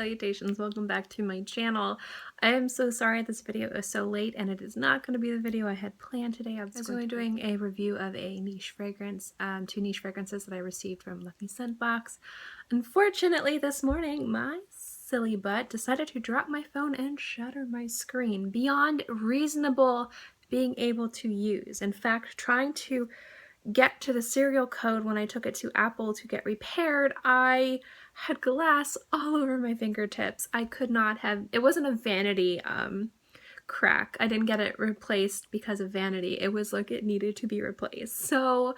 Salutations, welcome back to my channel. I am so sorry this video is so late and it is not going to be the video I had planned today. I was going to be doing a review of a niche fragrance, two niche fragrances that I received from Lucky Scent Box. Unfortunately, this morning, my silly butt decided to drop my phone and shatter my screen beyond reasonable being able to use. In fact, trying to get to the serial code when I took it to Apple to get repaired, I had glass all over my fingertips. I could not have, it wasn't a vanity crack. I didn't get it replaced because of vanity. It was like it needed to be replaced. So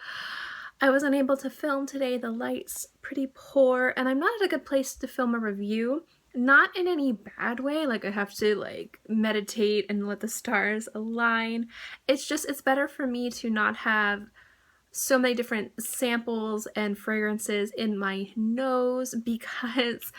I was unable to film today. The light's pretty poor and I'm not at a good place to film a review. Not in any bad way, like I have to like meditate and let the stars align. It's just, it's better for me to not have so many different samples and fragrances in my nose because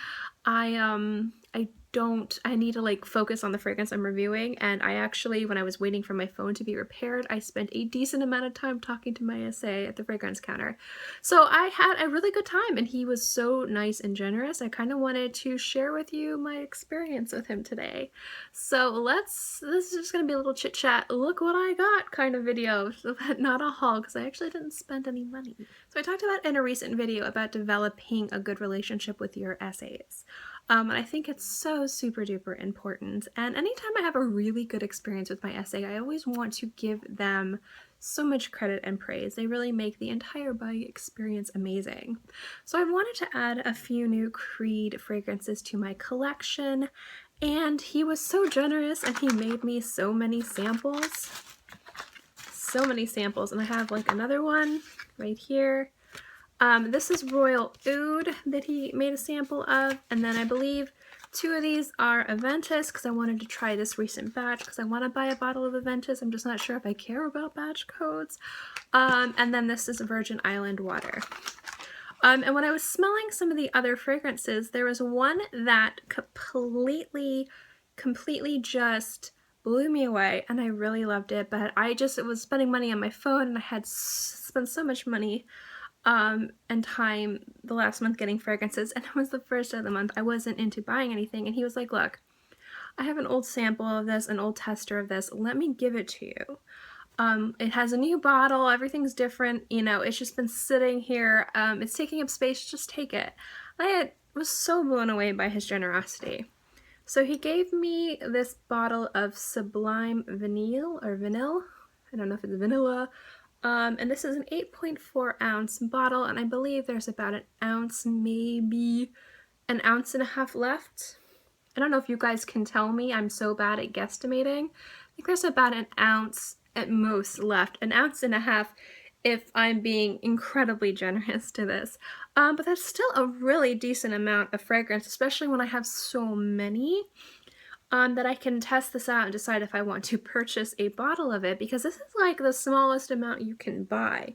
I need to like focus on the fragrance I'm reviewing. And I actually, when I was waiting for my phone to be repaired, I spent a decent amount of time talking to my SA at the fragrance counter. So I had a really good time and he was so nice and generous. I kind of wanted to share with you my experience with him today. So this is just gonna be a little chit chat, look what I got kind of video, not a haul because I actually didn't spend any money. So I talked about in a recent video about developing a good relationship with your SAs. And I think it's so super duper important. And anytime I have a really good experience with my SA, I always want to give them so much credit and praise. They really make the entire buying experience amazing. So I wanted to add a few new Creed fragrances to my collection, and he was so generous and he made me so many samples. So many samples, and I have like another one right here. This is Royal Oud that he made a sample of, and then I believe two of these are Aventus because I wanted to try this recent batch because I want to buy a bottle of Aventus. I'm just not sure if I care about batch codes. And then this is Virgin Island Water. And when I was smelling some of the other fragrances, there was one that completely just blew me away and I really loved it, but it was spending money on my phone and I had spent so much money and time the last month getting fragrances, and it was the first of the month I wasn't into buying anything, and he was like, look, I have an old sample of this, an old tester of this, let me give it to you. It has a new bottle, everything's different, you know, it's just been sitting here, it's taking up space, just take it. Was so blown away by his generosity. So he gave me this bottle of Sublime Vanille, I don't know if it's vanilla. And this is an 8.4 ounce bottle, and I believe there's about an ounce, maybe an ounce and a half left. I don't know if you guys can tell me, I'm so bad at guesstimating. I think there's about an ounce at most left, an ounce and a half if I'm being incredibly generous to this. But that's still a really decent amount of fragrance, especially when I have so many. That I can test this out and decide if I want to purchase a bottle of it, because this is like the smallest amount you can buy.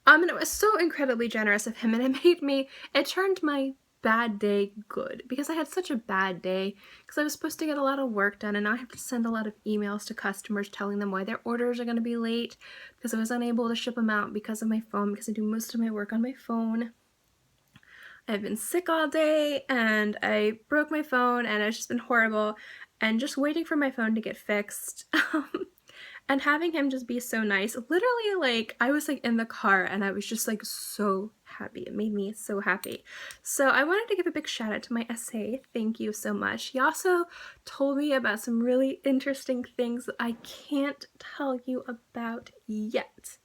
And it was so incredibly generous of him, and it turned my bad day good, because I had such a bad day because I was supposed to get a lot of work done and now I have to send a lot of emails to customers telling them why their orders are going to be late because I was unable to ship them out because of my phone, because I do most of my work on my phone. I've been sick all day and I broke my phone and it's just been horrible, and just waiting for my phone to get fixed and having him just be so nice. Literally, like, I was like in the car and I was just like so happy. It made me so happy. So I wanted to give a big shout out to my SA. Thank you so much. He also told me about some really interesting things that I can't tell you about yet,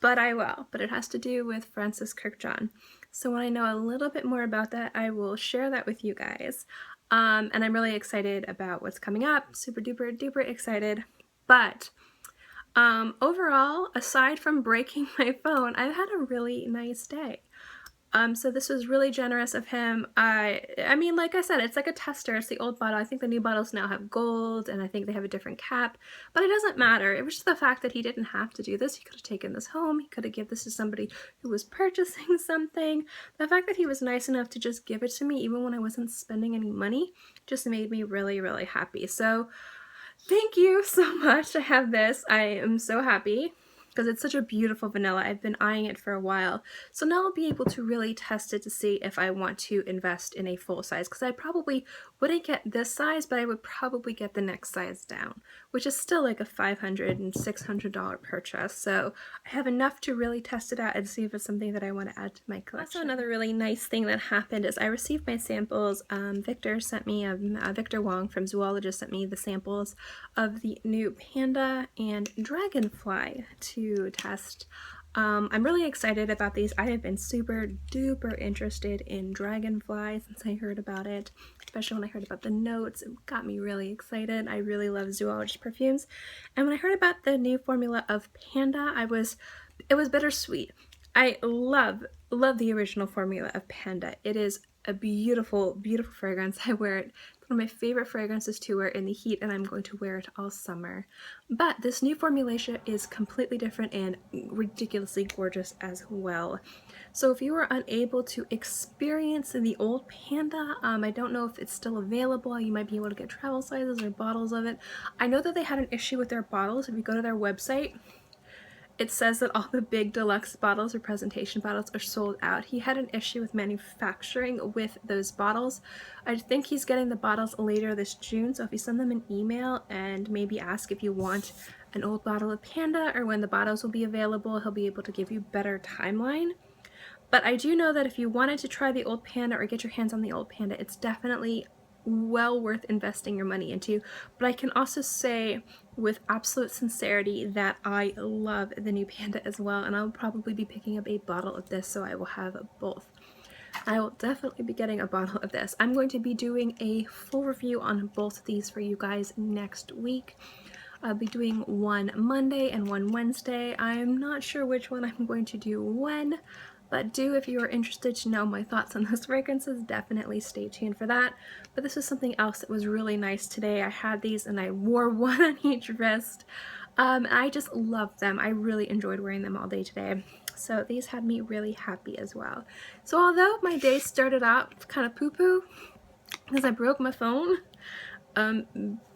but I will. But it has to do with Francis Kirkjohn. So when I know a little bit more about that, I will share that with you guys. And I'm really excited about what's coming up. Super duper duper excited. But overall, aside from breaking my phone, I've had a really nice day. So this was really generous of him. I mean, like I said, it's like a tester. It's the old bottle. I think the new bottles now have gold, and I think they have a different cap, but it doesn't matter. It was just the fact that he didn't have to do this. He could have taken this home. He could have given this to somebody who was purchasing something. The fact that he was nice enough to just give it to me, even when I wasn't spending any money, just made me really, really happy. So thank you so much to have this. I am so happy. because it's such a beautiful vanilla. I've been eyeing it for a while. So now I'll be able to really test it to see if I want to invest in a full size, because I probably wouldn't get this size, but I would probably get the next size down, which is still like a $500 and $600 purchase. So I have enough to really test it out and see if it's something that I want to add to my collection. Also, another really nice thing that happened is I received my samples. Victor sent me, Victor Wong from Zoologist sent me the samples of the new panda and dragonfly to test. I'm really excited about these. I have been super duper interested in dragonfly since I heard about it, especially when I heard about the notes. It got me really excited. I really love Zoologist perfumes, and when I heard about the new formula of panda, it was bittersweet. I love the original formula of panda. It is a beautiful, beautiful fragrance. I wear it. It's one of my favorite fragrances to wear in the heat, and I'm going to wear it all summer. But this new formulation is completely different and ridiculously gorgeous as well. So if you were unable to experience the old panda, I don't know if it's still available. You might be able to get travel sizes or bottles of it. I know that they had an issue with their bottles. If you go to their website, it says that all the big deluxe bottles or presentation bottles are sold out. He had an issue with manufacturing with those bottles. I think he's getting the bottles later this June, so if you send them an email and maybe ask if you want an old bottle of Panda or when the bottles will be available, he'll be able to give you a better timeline. But I do know that if you wanted to try the old Panda or get your hands on the old Panda, it's definitely well worth investing your money into. But I can also say with absolute sincerity that I love the new Panda as well, and I'll probably be picking up a bottle of this, so I will have both. I will definitely be getting a bottle of this. I'm going to be doing a full review on both of these for you guys next week. I'll be doing one Monday and one Wednesday. I'm not sure which one I'm going to do when, but if you are interested to know my thoughts on those fragrances, definitely stay tuned for that. But this is something else that was really nice today. I had these and I wore one on each wrist. I just loved them. I really enjoyed wearing them all day today. So these had me really happy as well. So although my day started out kind of poo-poo because I broke my phone,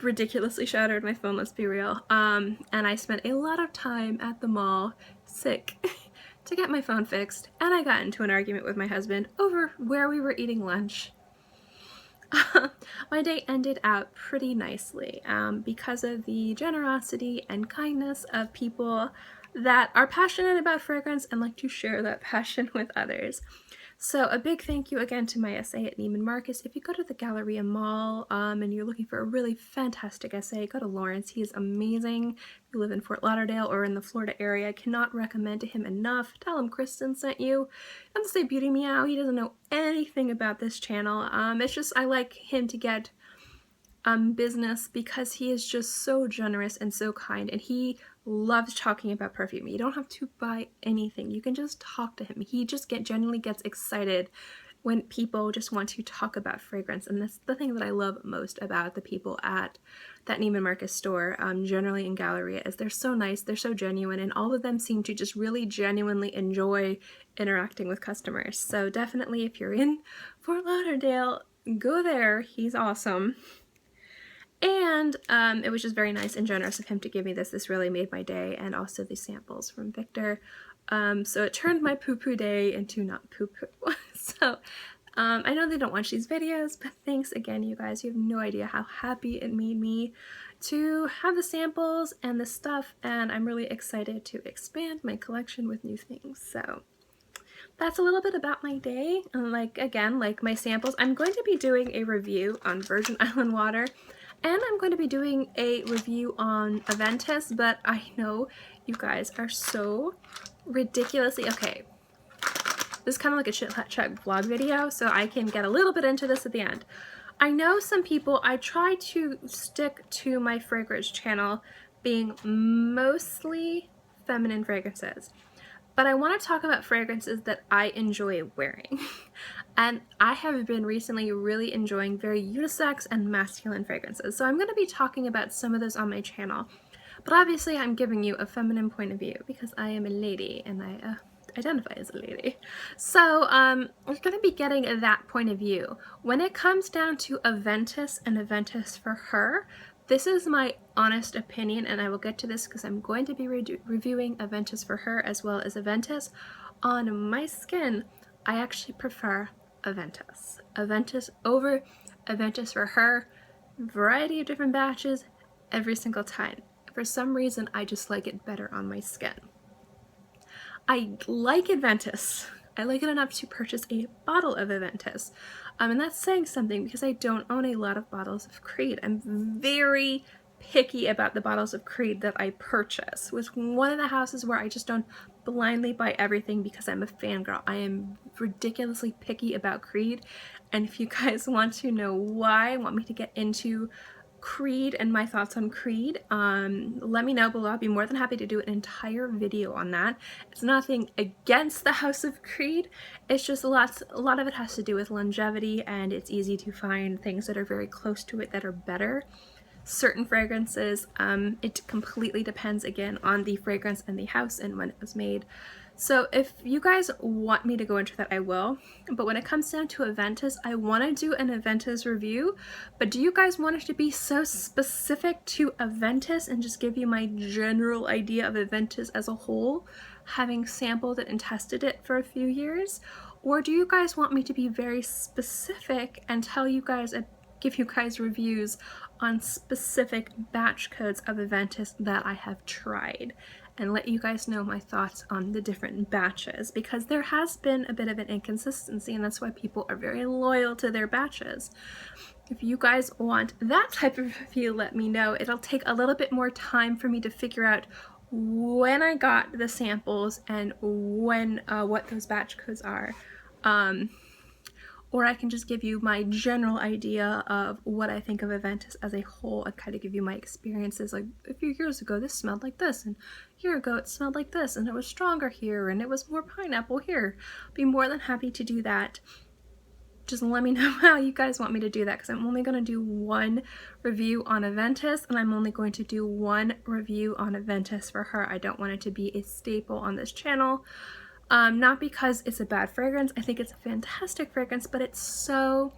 ridiculously shattered my phone, let's be real, and I spent a lot of time at the mall sick to get my phone fixed, and I got into an argument with my husband over where we were eating lunch. My day ended out pretty nicely because of the generosity and kindness of people that are passionate about fragrance and like to share that passion with others. So a big thank you again to my SA at Neiman Marcus. If you go to the Galleria Mall and you're looking for a really fantastic SA, go to Lawrence. He is amazing. If you live in Fort Lauderdale or in the Florida area, I cannot recommend him enough. Tell him Kristen sent you. And say Beauty Meow. He doesn't know anything about this channel. It's just I like him to get business because he is just so generous and so kind, and he loves talking about perfume. You don't have to buy anything. You can just talk to him. He just genuinely gets excited when people just want to talk about fragrance, and that's the thing that I love most about the people at that Neiman Marcus store, generally in Galleria, is they're so nice, they're so genuine, and all of them seem to just really genuinely enjoy interacting with customers. So definitely if you're in Fort Lauderdale, go there. He's awesome. And it was just very nice and generous of him to give me this. This really made my day, and also the samples from Victor. So it turned my poo-poo day into not poo-poo. So I know they don't watch these videos, but thanks again, you guys. You have no idea how happy it made me to have the samples and the stuff, and I'm really excited to expand my collection with new things. So that's a little bit about my day. And like my samples, I'm going to be doing a review on Virgin Island water. And I'm going to be doing a review on Aventus, but I know you guys are so ridiculously... Okay, this is kind of like a chit-chat vlog video, so I can get a little bit into this at the end. I know some people, I try to stick to my fragrance channel being mostly feminine fragrances. But I want to talk about fragrances that I enjoy wearing. And I have been recently really enjoying very unisex and masculine fragrances. So I'm going to be talking about some of those on my channel. But obviously I'm giving you a feminine point of view because I am a lady and I identify as a lady. So we're going to be getting that point of view. When it comes down to Aventus and Aventus for her, this is my honest opinion, and I will get to this because I'm going to be reviewing Aventus for her as well as Aventus on my skin. I actually prefer Aventus. Aventus over Aventus for her. Variety of different batches every single time. For some reason, I just like it better on my skin. I like Aventus. I like it enough to purchase a bottle of Aventus. And that's saying something because I don't own a lot of bottles of Creed. I'm very picky about the bottles of Creed that I purchase. It was one of the houses where I just don't blindly buy everything because I'm a fangirl. I am ridiculously picky about Creed. And if you guys want to know why, want me to get into Creed and my thoughts on Creed, let me know below. I'll be more than happy to do an entire video on that. It's nothing against the House of Creed, it's just a lot of it has to do with longevity, and it's easy to find things that are very close to it that are better. Certain fragrances, it completely depends again on the fragrance and the house and when it was made. So if you guys want me to go into that, I will. But when it comes down to Aventus, I want to do an Aventus review. But do you guys want it to be so specific to Aventus and just give you my general idea of Aventus as a whole, having sampled it and tested it for a few years? Or do you guys want me to be very specific and tell you guys, give you guys reviews on specific batch codes of Aventus that I have tried, and let you guys know my thoughts on the different batches, because there has been a bit of an inconsistency, and that's why people are very loyal to their batches. If you guys want that type of review, let me know. It'll take a little bit more time for me to figure out when I got the samples and when what those batch codes are. Or I can just give you my general idea of what I think of Aventus as a whole and kind of give you my experiences. Like, a few years ago this smelled like this, and a year ago it smelled like this, and it was stronger here, and it was more pineapple here. I'd be more than happy to do that. Just let me know how you guys want me to do that, because I'm only going to do one review on Aventus, and I'm only going to do one review on Aventus for her. I don't want it to be a staple on this channel. Not because it's a bad fragrance, I think it's a fantastic fragrance, but it's so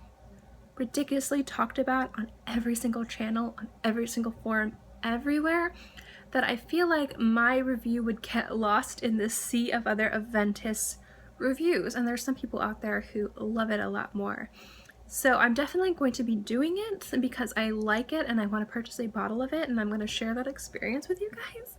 ridiculously talked about on every single channel, on every single forum, everywhere, that I feel like my review would get lost in the sea of other Aventus reviews, and there's some people out there who love it a lot more. So I'm definitely going to be doing it because I like it and I want to purchase a bottle of it, and I'm going to share that experience with you guys.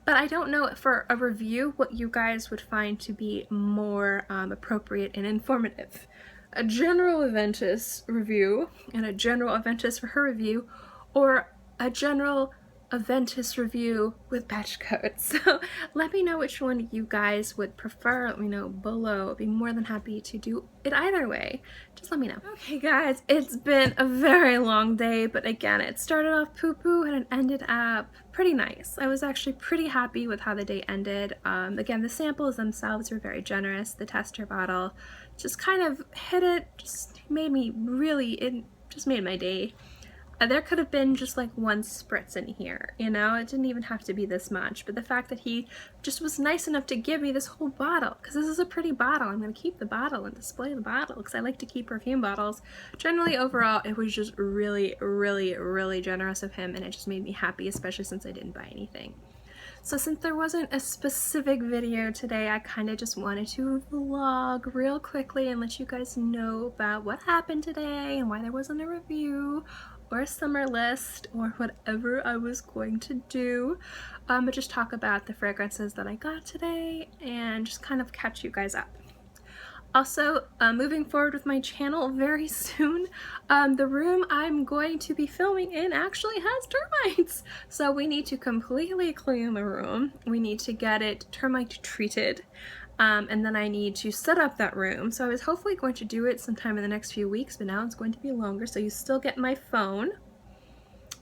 But I don't know for a review what you guys would find to be more appropriate and informative. A general Aventus review and a general Aventus for her review, or a general Aventus review with batch codes. So let me know which one you guys would prefer. Let me know below. I'd be more than happy to do it either way. Just let me know. Okay guys, it's been a very long day, but again, it started off poo-poo and it ended up pretty nice. I was actually pretty happy with how the day ended. Again, the samples themselves were very generous. The tester bottle just kind of hit it, just made me really, it just made my day. There could have been just like one spritz in here, you know? It didn't even have to be this much, but the fact that he just was nice enough to give me this whole bottle, because this is a pretty bottle. I'm going to keep the bottle and display the bottle because I like to keep perfume bottles. Generally, overall, it was just really, really, really generous of him, and it just made me happy, especially since I didn't buy anything. So since there wasn't a specific video today, I kind of just wanted to vlog real quickly and let you guys know about what happened today and why there wasn't a review or a summer list or whatever I was going to do, but just talk about the fragrances that I got today and just kind of catch you guys up. Also, moving forward with my channel very soon, the room I'm going to be filming in actually has termites. So we need to completely clean the room. We need to get it termite treated. And then I need to set up that room. So I was hopefully going to do it sometime in the next few weeks, but now it's going to be longer. So you still get my phone.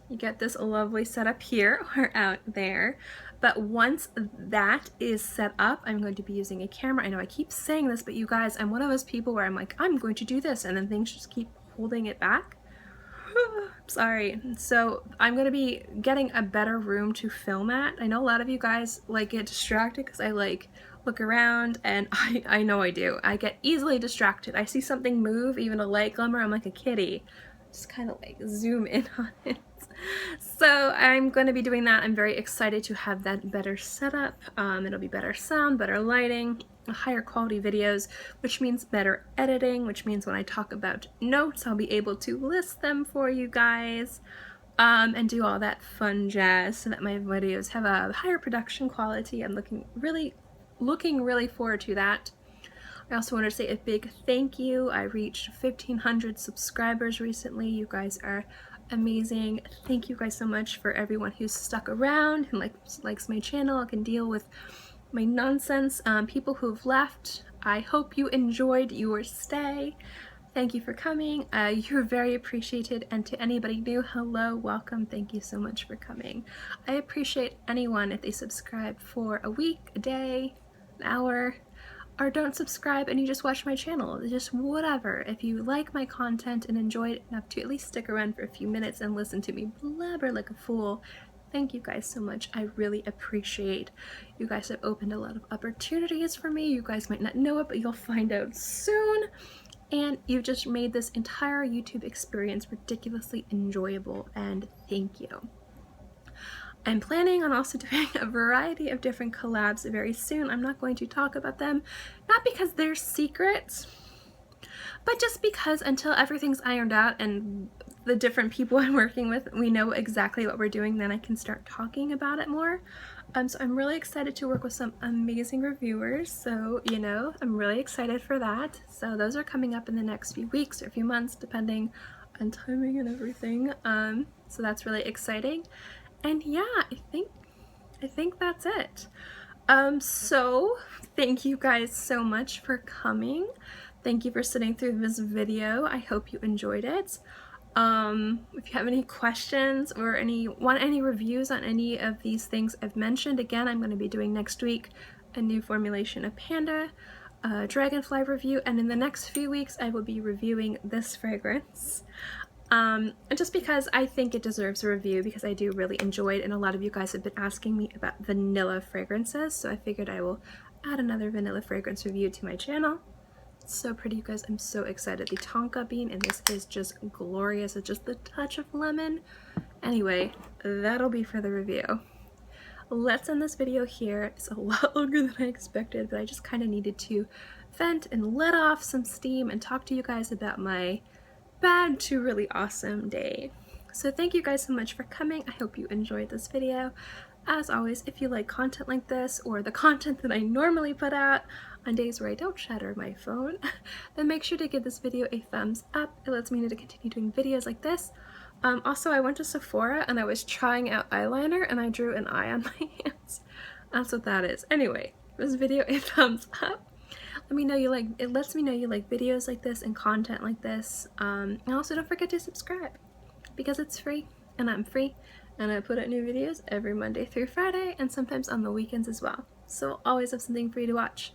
You get this lovely setup here or out there. But once that is set up, I'm going to be using a camera. I know I keep saying this, but you guys, I'm one of those people where I'm like, I'm going to do this, and then things just keep holding it back. Sorry. So I'm going to be getting a better room to film at. I know a lot of you guys like get distracted because I like look around, and I know I do. I get easily distracted. I see something move, even a light glimmer, I'm like a kitty. Just kind of like zoom in on it. So I'm going to be doing that. I'm very excited to have that better setup. It'll be better sound, better lighting, higher quality videos, which means better editing, which means when I talk about notes, I'll be able to list them for you guys, and do all that fun jazz so that my videos have a higher production quality. I'm looking really forward to that. I also want to say a big thank you. I reached 1,500 subscribers recently. You guys are amazing. Thank you guys so much for everyone who's stuck around and likes my channel, can deal with my nonsense. People who've left, I hope you enjoyed your stay. Thank you for coming. You're very appreciated, and to anybody new, hello, welcome, thank you so much for coming. I appreciate anyone if they subscribe for a week, a day, an hour, or don't subscribe and you just watch my channel, just whatever. If you like my content and enjoy it enough to at least stick around for a few minutes and listen to me blabber like a fool, thank you guys so much. I really appreciate. You guys have opened a lot of opportunities for me. You guys might not know it, but you'll find out soon. And you've just made this entire YouTube experience ridiculously enjoyable, and thank you. I'm planning on also doing a variety of different collabs very soon. I'm not going to talk about them, not because they're secrets, but just because until everything's ironed out and the different people I'm working with, we know exactly what we're doing, then I can start talking about it more. So I'm really excited to work with some amazing reviewers, so you know, I'm really excited for that. So those are coming up in the next few weeks or a few months, depending on timing and everything. So that's really exciting. And yeah, I think that's it. So thank you guys so much for coming. Thank you for sitting through this video. I hope you enjoyed it. If you have any questions or want any reviews on any of these things I've mentioned, again, I'm going to be doing next week a new formulation of Panda, a Dragonfly review, and in the next few weeks I will be reviewing this fragrance. And just because I think it deserves a review, because I do really enjoy it, and a lot of you guys have been asking me about vanilla fragrances, so I figured I will add another vanilla fragrance review to my channel. It's so pretty, you guys. I'm so excited. The Tonka bean in this is just glorious. It's just the touch of lemon. Anyway, that'll be for the review. Let's end this video here. It's a lot longer than I expected, but I just kind of needed to vent and let off some steam and talk to you guys about my bad to really awesome day. So thank you guys so much for coming. I hope you enjoyed this video. As always, if you like content like this, or the content that I normally put out on days where I don't shatter my phone, then make sure to give this video a thumbs up. It lets me know to continue doing videos like this. Also, I went to Sephora and I was trying out eyeliner and I drew an eye on my hands. That's what that is. Anyway, this video a thumbs up. Let me know it lets me know you like videos like this and content like this. And also don't forget to subscribe, because it's free and I'm free, and I put out new videos every Monday through Friday and sometimes on the weekends as well. So I'll always have something for you to watch.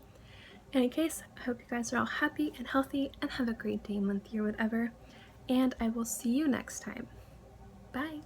In any case, I hope you guys are all happy and healthy and have a great day, month, year, whatever. And I will see you next time. Bye.